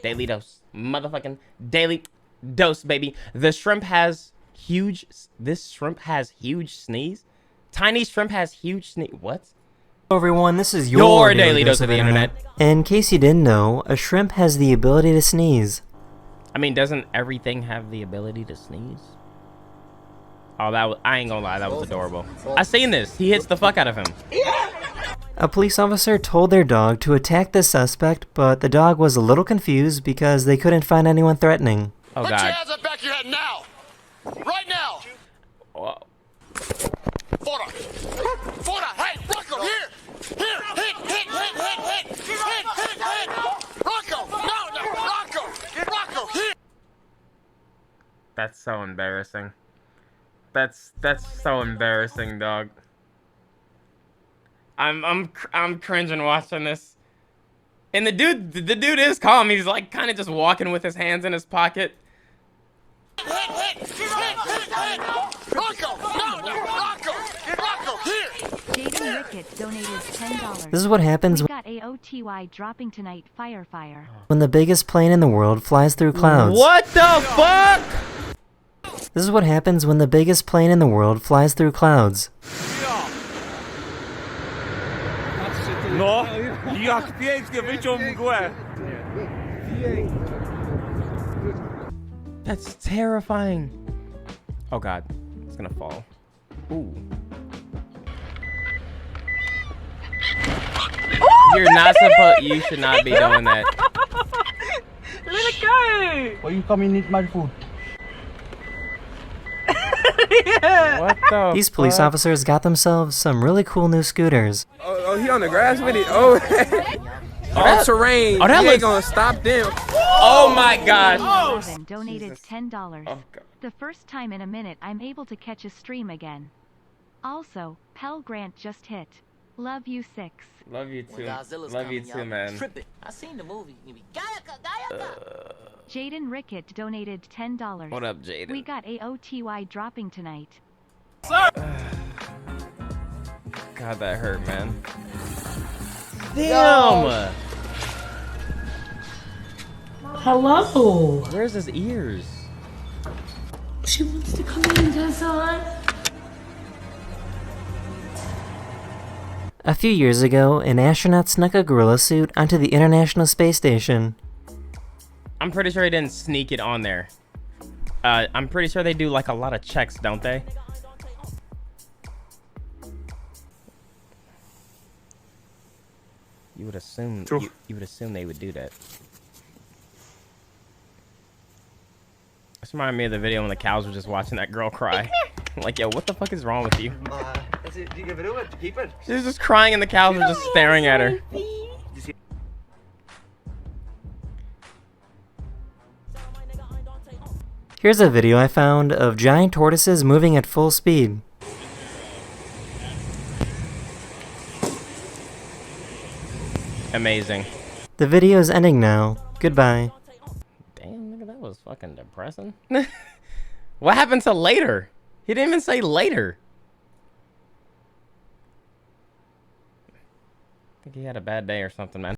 Daily dose. Motherfucking daily dose, baby. This shrimp has huge sneeze. Tiny shrimp has huge sneeze. What? Hello everyone, this is your daily dose of the internet. In case you didn't know, a shrimp has the ability to sneeze. I mean, doesn't everything have the ability to sneeze? Oh, I ain't gonna lie, that was adorable. I seen this. He hits the fuck out of him. A police officer told their dog to attack the suspect, but the dog was a little confused because they couldn't find anyone threatening. Oh, God. Put your hands up back of your head now! Right now! Whoa. Fora! Fora! Hey, Rocco, here! Here! Hit! Rocco! No! Rocco, here! That's so embarrassing. That's so embarrassing, dog. I'm cringing watching this. And the dude is calm. He's like kind of just walking with his hands in his pocket. Hit! Rocco! No! Rocco, here! Jaden Rickett donated $10. This is what happens We got Aoty dropping tonight. Fire. when the biggest plane in the world flies through clouds. What the fuck? This is what happens when the biggest plane in the world flies through clouds. No, jak pięknie wyciął mgłę. That's terrifying. Oh God, it's gonna fall. Ooh. You're not supposed. You should not be doing that. Let it go! Why you come and eat my food? What the These police fuck? officers got themselves some really cool new scooters. Oh, he on the grass with it. Oh, that terrain. Oh, that he looks... ain't gonna stop them. Oh my God. Jaden donated $10. Oh, God. The first time in a minute I'm able to catch a stream again. Also, Pell Grant just hit. Love you 6. Love you too. Godzilla's Love you coming, too, y'all man. tripping. I seen the movie. You be Gayaka. Jaden Rickett donated $10. What up, Jaden? We got Aoty dropping tonight. God, that hurt, man. Damn! Hello! Where's his ears? She wants to come in, Tessa. A few years ago, an astronaut snuck a gorilla suit onto the International Space Station. I'm pretty sure he didn't sneak it on there. I'm pretty sure they do like a lot of checks, don't they? You would assume you would assume they would do that. This reminded me of the video when the cows were just watching that girl cry. Like, yo, what the fuck is wrong with you? Do you give it over? Keep it. She was just crying and the cows were just staring at her. Here's a video I found of giant tortoises moving at full speed. Amazing. The video is ending now. Goodbye. Damn, nigga, that was fucking depressing. What happened to later? He didn't even say later. I think he had a bad day or something, man.